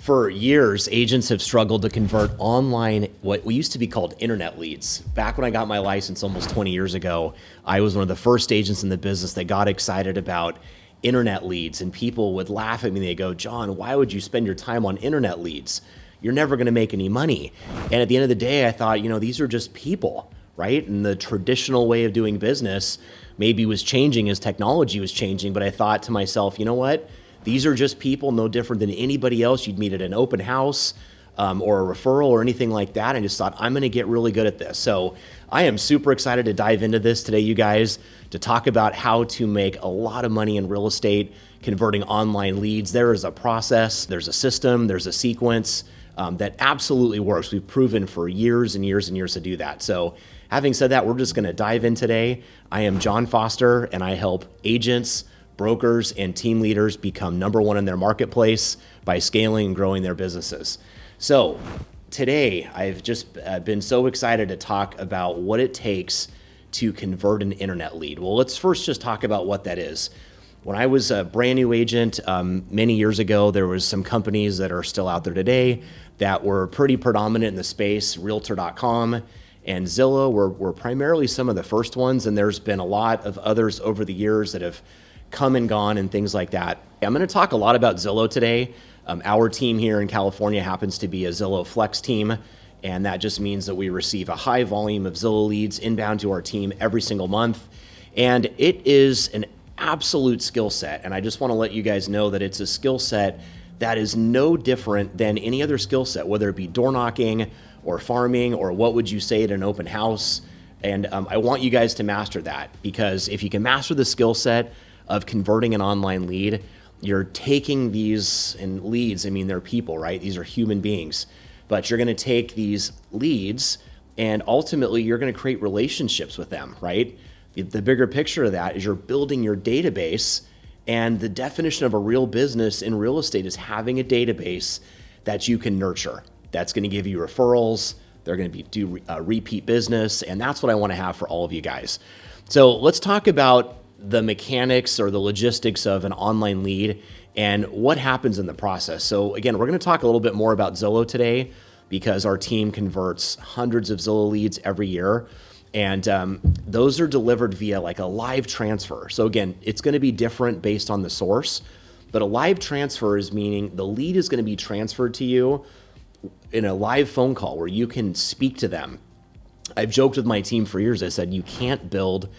For years, agents have struggled to convert online, what we used to be called internet leads. Back when I got my license almost 20 years ago, I was one of the first agents in the business that got excited about internet leads. And people would laugh at me. They go, "John, why would you spend your time on internet leads? You're never going to make any money." And at the end of the day, I thought, these are just people, right? And the traditional way of doing business maybe was changing as technology was changing. But I thought to myself, you know what? These are just people no different than anybody else you'd meet at an open house or a referral or anything like that. I just thought, I'm going to get really good at this. So I am super excited to dive into this today, you guys, to talk about how to make a lot of money in real estate converting online leads. There is a process, there's a system, there's a sequence that absolutely works. We've proven for years and years and years to do that. So having said that, we're just going to dive in today. I am John Foster, and I help agents, brokers, and team leaders become number one in their marketplace by scaling and growing their businesses. So today, I've just been so excited to talk about what it takes to convert an internet lead. Well, let's first just talk about what that is. When I was a brand new agent many years ago, there was some companies that are still out there today that were pretty predominant in the space. Realtor.com and Zillow were primarily some of the first ones, and there's been a lot of others over the years that have come and gone and things like that. I'm going to talk a lot about Zillow today. Our team here in California happens to be a Zillow Flex team, and that just means that we receive a high volume of Zillow leads inbound to our team every single month. And it is an absolute skill set, and I just want to let you guys know that it's a skill set that is no different than any other skill set, whether it be door knocking or farming or what would you say at an open house. And I want you guys to master that, because if you can master the skill set of converting an online lead, you're taking these and leads, I mean, they're people, right? These are human beings, but you're going to take these leads and ultimately you're going to create relationships with them, right? The bigger picture of that is you're building your database, and the definition of a real business in real estate is having a database that you can nurture. That's going to give you referrals. They're going to do repeat business, and that's what I want to have for all of you guys. So let's talk about the mechanics or the logistics of an online lead and what happens in the process. So again, we're going to talk a little bit more about Zillow today because our team converts hundreds of Zillow leads every year. And those are delivered via like a live transfer. So again, it's going to be different based on the source, but a live transfer is meaning the lead is going to be transferred to you in a live phone call where you can speak to them. I've joked with my team for years. I said, you can't build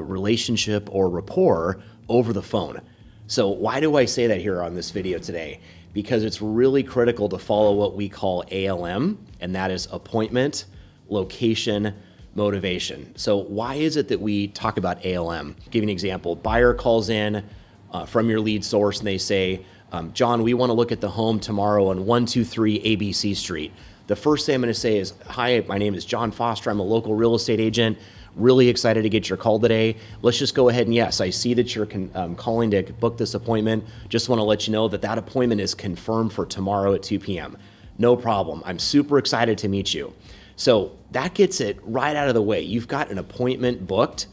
relationship or rapport over the phone. So why do I say that here on this video today? Because it's really critical to follow what we call ALM, and that is appointment, location, motivation. So why is it that we talk about ALM? I'll give you an example. Buyer calls in from your lead source and they say, John, we want to look at the home tomorrow on 123 ABC Street. The first thing I'm going to say is, hi, my name is John Foster. I'm a local real estate agent. Really excited to get your call today. Let's just go ahead and yes, I see that you're calling to book this appointment. Just want to let you know that that appointment is confirmed for tomorrow at 2 p.m. No problem. I'm super excited to meet you. So that gets it right out of the way. You've got an appointment booked,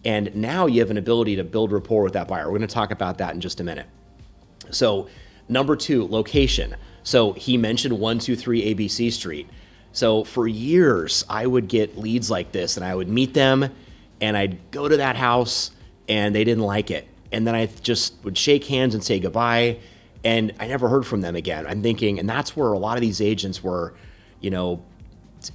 and now you have an ability to build rapport with that buyer. We're going to talk about that in just a minute. So number two, location. So he mentioned 123 ABC Street. So for years, I would get leads like this, and I would meet them, and I'd go to that house, and they didn't like it. And then I just would shake hands and say goodbye, and I never heard from them again. I'm thinking, and that's where a lot of these agents were,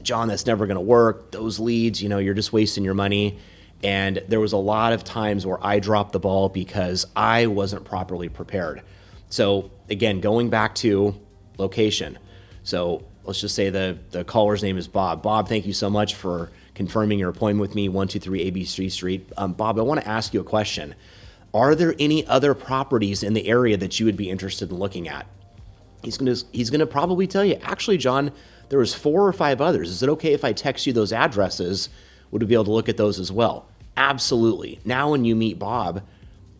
John, that's never going to work. Those leads, you're just wasting your money. And there was a lot of times where I dropped the ball because I wasn't properly prepared. So again, going back to location. So let's just say the caller's name is Bob. Bob, thank you so much for confirming your appointment with me, 123 ABC Street. Bob, I want to ask you a question. Are there any other properties in the area that you would be interested in looking at? He's gonna probably tell you, actually, John, there was 4 or 5 others. Is it okay if I text you those addresses? Would we be able to look at those as well? Absolutely. Now when you meet Bob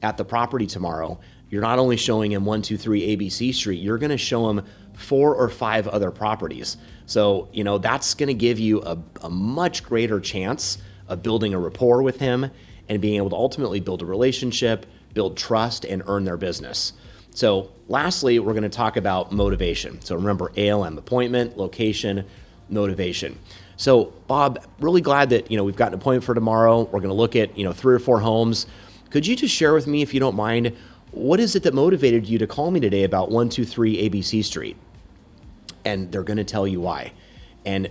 at the property tomorrow, you're not only showing him 123 ABC Street, you're going to show him 4 or 5 other properties. So, that's going to give you a much greater chance of building a rapport with him and being able to ultimately build a relationship, build trust, and earn their business. So lastly, we're going to talk about motivation. So remember, ALM, appointment, location, motivation. So Bob, really glad that, we've got an appointment for tomorrow. We're going to look at, 3 or 4 homes. Could you just share with me, if you don't mind, what is it that motivated you to call me today about 123 ABC Street? And they're going to tell you why. And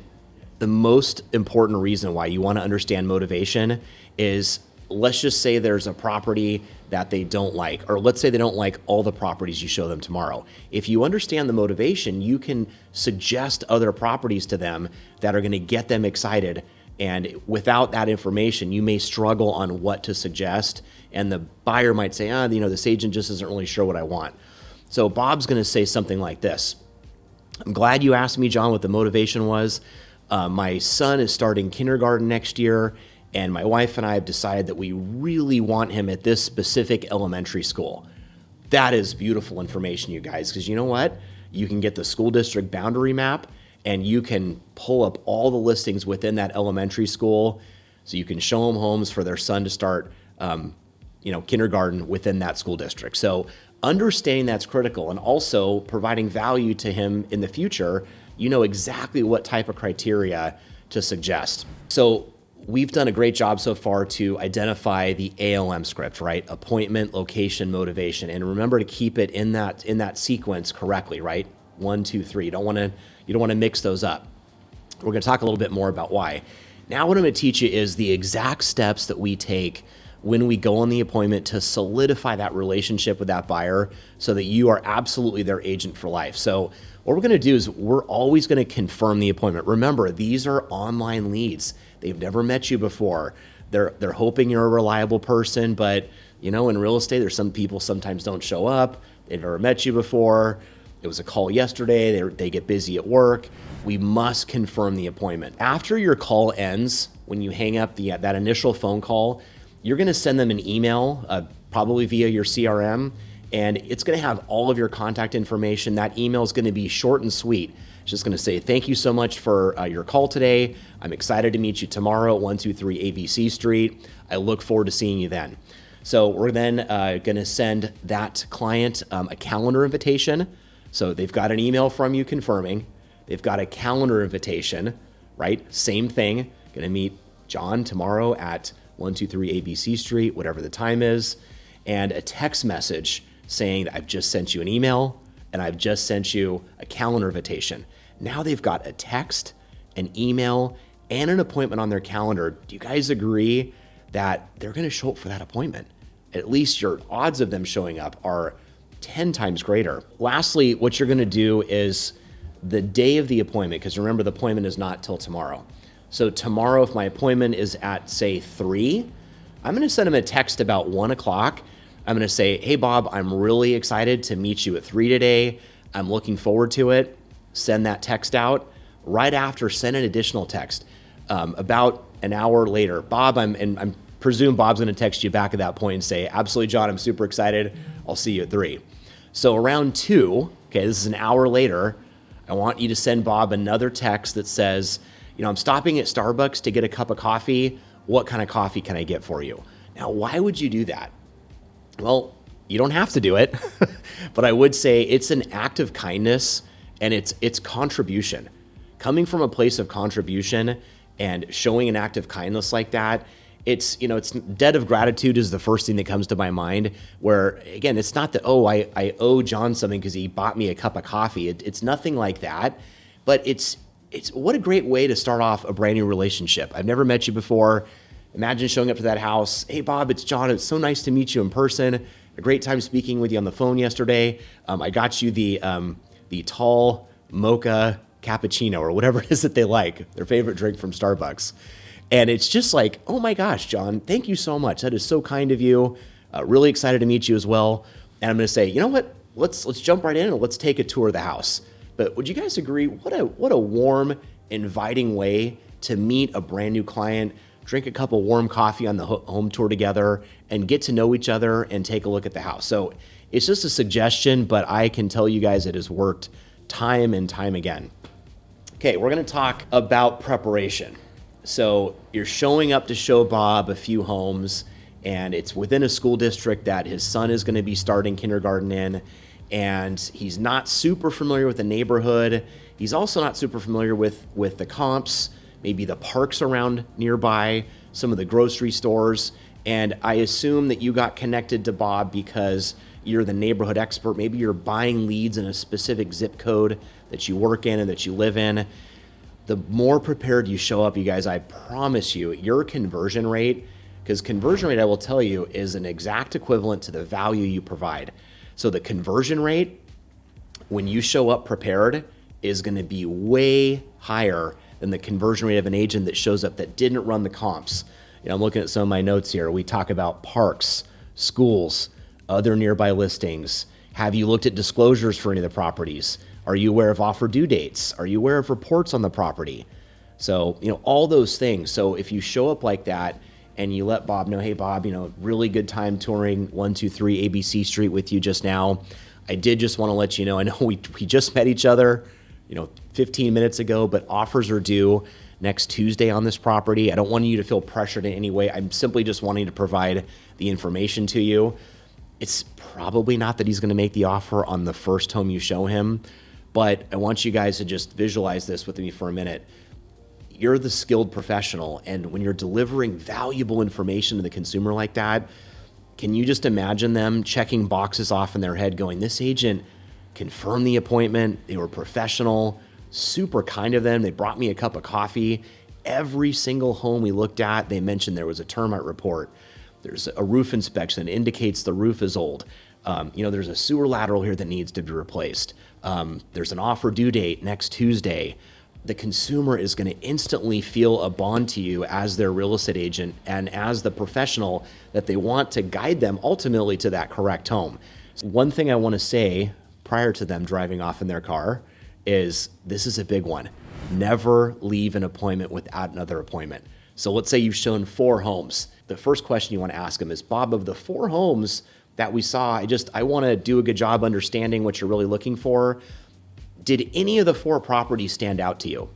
the most important reason why you want to understand motivation is, let's just say there's a property that they don't like, or let's say they don't like all the properties you show them tomorrow. If you understand the motivation, you can suggest other properties to them that are going to get them excited. And without that information, you may struggle on what to suggest. And the buyer might say, this agent just isn't really sure what I want. So Bob's going to say something like this. I'm glad you asked me, John, what the motivation was. My son is starting kindergarten next year, and my wife and I have decided that we really want him at this specific elementary school. That is beautiful information, you guys, because you know what? You can get the school district boundary map, and you can pull up all the listings within that elementary school, so you can show them homes for their son to start kindergarten within that school district. So understanding that's critical, and also providing value to him in the future. You know exactly what type of criteria to suggest. So we've done a great job so far to identify the ALM script, right? Appointment, location, motivation, and remember to keep it in that sequence correctly, right? 1, 2, 3. You don't want to mix those up. We're going to talk a little bit more about why. Now, what I'm going to teach you is the exact steps that we take when we go on the appointment to solidify that relationship with that buyer, so that you are absolutely their agent for life. So what we're going to do is we're always going to confirm the appointment. Remember, these are online leads. They've never met you before. They're hoping you're a reliable person, but in real estate, there's some people sometimes don't show up. They've never met you before. It was a call yesterday. They get busy at work. We must confirm the appointment. After your call ends, when you hang up that initial phone call, you're going to send them an email, probably via your CRM, and it's going to have all of your contact information. That email is going to be short and sweet. It's just going to say, thank you so much for your call today. I'm excited to meet you tomorrow at 123 ABC Street. I look forward to seeing you then. So we're then going to send that client a calendar invitation. So they've got an email from you confirming. They've got a calendar invitation, right? Same thing. Going to meet John tomorrow at 123 ABC Street, whatever the time is, and a text message saying that I've just sent you an email and I've just sent you a calendar invitation. Now they've got a text, an email, and an appointment on their calendar. Do you guys agree that they're going to show up for that appointment? At least your odds of them showing up are 10 times greater. Lastly, what you're going to do is the day of the appointment, because remember, the appointment is not till tomorrow. So tomorrow, if my appointment is at, say, 3, I'm going to send them a text about 1 o'clock. I'm going to say, hey, Bob, I'm really excited to meet you at 3 today. I'm looking forward to it. Send that text out. Right after, send an additional text. About an hour later, Bob, I'm presume Bob's going to text you back at that point and say, absolutely, John, I'm super excited. I'll see you at 3. So around 2, okay, this is an hour later, I want you to send Bob another text that says, I'm stopping at Starbucks to get a cup of coffee. What kind of coffee can I get for you? Now, why would you do that? Well, you don't have to do it, but I would say it's an act of kindness, and it's contribution. Coming from a place of contribution and showing an act of kindness like that, it's debt of gratitude is the first thing that comes to my mind, where, again, it's not that, I owe John something because he bought me a cup of coffee. It's nothing like that, but it's what a great way to start off a brand new relationship. I've never met you before. Imagine showing up to that house. Hey, Bob, it's John. It's so nice to meet you in person. A great time speaking with you on the phone yesterday. I got you the tall mocha cappuccino, or whatever it is that they like, their favorite drink from Starbucks. And it's just like, oh my gosh, John, thank you so much. That is so kind of you. Really excited to meet you as well. And I'm going to say, you know what? Let's jump right in and let's take a tour of the house. But would you guys agree? What a warm, inviting way to meet a brand new client, drink a cup of warm coffee on the home tour together, and get to know each other and take a look at the house. So it's just a suggestion, but I can tell you guys it has worked time and time again. Okay, we're going to talk about preparation. So you're showing up to show Bob a few homes, and it's within a school district that his son is going to be starting kindergarten in. and he's not super familiar with the neighborhood. He's also not super familiar with the comps, maybe the parks around nearby, some of the grocery stores. And I assume that you got connected to Bob because you're the neighborhood expert. Maybe you're buying leads in a specific zip code that you work in and that you live in. The more prepared you show up, you guys, I promise you, your conversion rate, because conversion rate, I will tell you, is an exact equivalent to the value you provide. So the conversion rate, when you show up prepared, is going to be way higher than the conversion rate of an agent that shows up that didn't run the comps. You know, I'm looking at some of my notes here. We talk about parks, schools, other nearby listings. Have you looked at disclosures for any of the properties? Are you aware of offer due dates? Are you aware of reports on the property? So, you know, all those things. So if you show up like that and you let Bob know, hey, Bob, you know, really good time touring 123 ABC Street with you just now. I did just want to let you know, I know we just met each other, you know, 15 minutes ago, but offers are due next Tuesday on this property. I don't want you to feel pressured in any way. I'm simply just wanting to provide the information to you. It's probably not that he's going to make the offer on the first home you show him, but I want you guys to just visualize this with me for a minute. You're the skilled professional, and when you're delivering valuable information to the consumer like that, can you just imagine them checking boxes off in their head going, this agent confirmed the appointment, they were professional, super kind of them, they brought me a cup of coffee. Every single home we looked at, they mentioned there was a termite report. There's a roof inspection that indicates the roof is old. You know, there's a sewer lateral here that needs to be replaced. There's an offer due date next Tuesday. The consumer is going to instantly feel a bond to you as their real estate agent and as the professional that they want to guide them ultimately to that correct home. So one thing I want to say prior to them driving off in their car is this is a big one. Never leave an appointment without another appointment. So let's say you've shown 4 homes. The first question you want to ask them is, Bob, of the 4 homes that we saw, I want to do a good job understanding what you're really looking for. Did any of the 4 properties stand out to you?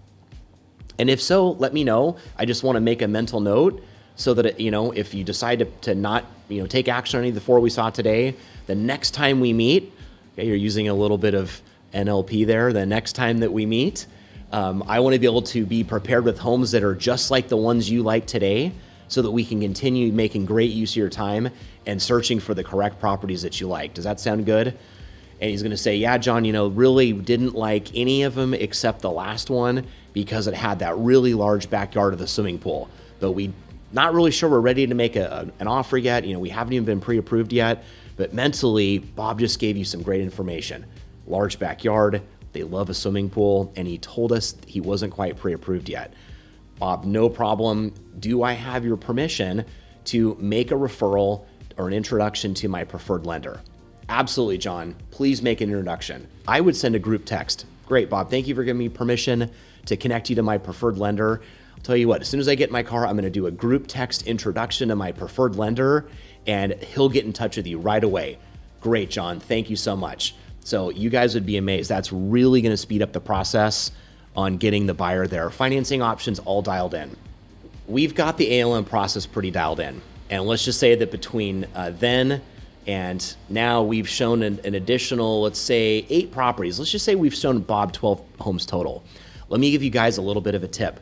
And if so, let me know. I just want to make a mental note so that, you know, if you decide to not, you know, take action on any of the 4 we saw today, the next time we meet, okay, you're using a little bit of NLP there, the next time that we meet, I want to be able to be prepared with homes that are just like the ones you like today so that we can continue making great use of your time and searching for the correct properties that you like. Does that sound good? And he's going to say, yeah, John, you know, really didn't like any of them except the last one because it had that really large backyard of the swimming pool. But we not really sure we're ready to make an offer yet. You know, we haven't even been pre-approved yet. But mentally, Bob just gave you some great information. Large backyard, they love a swimming pool, and he told us he wasn't quite pre-approved yet. Bob, no problem. Do I have your permission to make a referral or an introduction to my preferred lender? Absolutely, John. Please make an introduction. I would send a group text. Great, Bob. Thank you for giving me permission to connect you to my preferred lender. I'll tell you what, as soon as I get in my car, I'm going to do a group text introduction to my preferred lender, and he'll get in touch with you right away. Great, John. Thank you so much. So you guys would be amazed. That's really going to speed up the process on getting the buyer there. Financing options all dialed in. We've got the ALM process pretty dialed in. And let's just say that between then and now we've shown an additional, let's say 8 properties. Let's just say we've shown Bob 12 homes total. Let me give you guys a little bit of a tip.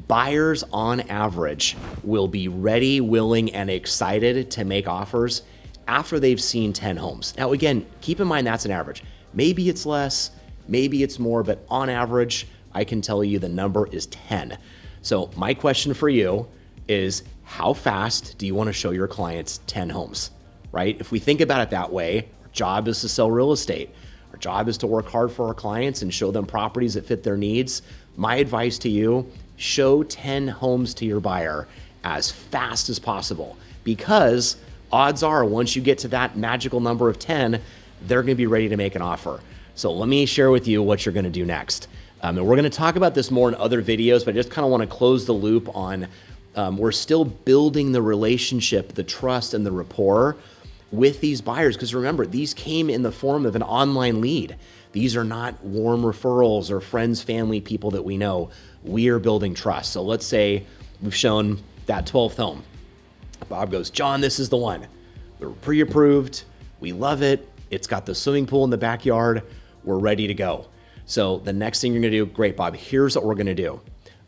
Buyers on average will be ready, willing, and excited to make offers after they've seen 10 homes. Now, again, keep in mind that's an average. Maybe it's less, maybe it's more, but on average, I can tell you the number is 10. So my question for you is, how fast do you want to show your clients 10 homes, right? If we think about it that way, our job is to sell real estate. Our job is to work hard for our clients and show them properties that fit their needs. My advice to you, show 10 homes to your buyer as fast as possible, because odds are once you get to that magical number of 10, they're going to be ready to make an offer. So let me share with you what you're going to do next. And we're going to talk about this more in other videos, but I just kind of want to close the loop on we're still building the relationship, the trust, and the rapport with these buyers. Because remember, these came in the form of an online lead. These are not warm referrals or friends, family, people that we know. We are building trust. So let's say we've shown that 12th home. Bob goes, John, this is the one. We're pre-approved. We love it. It's got the swimming pool in the backyard. We're ready to go. So the next thing you're gonna do, great, Bob, here's what we're gonna do.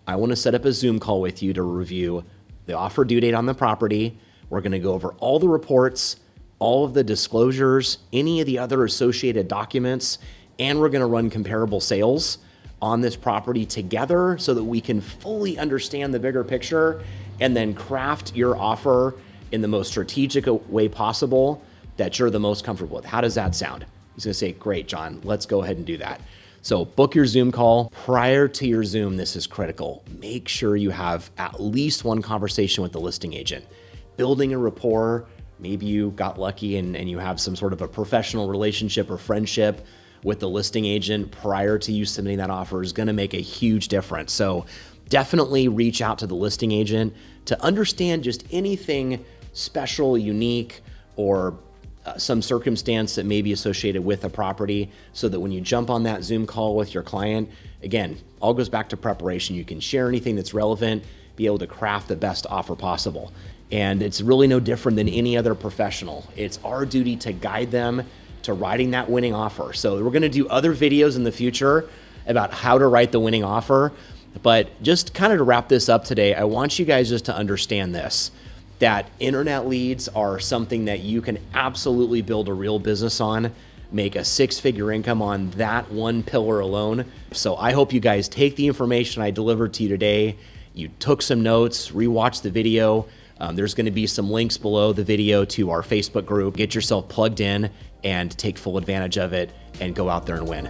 I wanna set up a Zoom call with you to review the offer due date on the property. We're gonna go over all the reports, all of the disclosures, any of the other associated documents, and we're gonna run comparable sales on this property together so that we can fully understand the bigger picture and then craft your offer in the most strategic way possible that you're the most comfortable with. How does that sound? He's gonna say, great, John, let's go ahead and do that. So book your Zoom call. Prior to your Zoom, this is critical. Make sure you have at least one conversation with the listing agent. Building a rapport, maybe you got lucky and you have some sort of a professional relationship or friendship with the listing agent prior to you submitting that offer is gonna make a huge difference. So definitely reach out to the listing agent to understand just anything special, unique, or some circumstance that may be associated with a property so that when you jump on that Zoom call with your client, again, all goes back to preparation. You can share anything that's relevant, be able to craft the best offer possible. And it's really no different than any other professional. It's our duty to guide them to writing that winning offer. So we're gonna do other videos in the future about how to write the winning offer. But just kind of to wrap this up today, I want you guys just to understand this, that internet leads are something that you can absolutely build a real business on, make a six-figure income on that one pillar alone. So I hope you guys take the information I delivered to you today, you took some notes, rewatch the video. There's gonna be some links below the video to our Facebook group. Get yourself plugged in and take full advantage of it and go out there and win.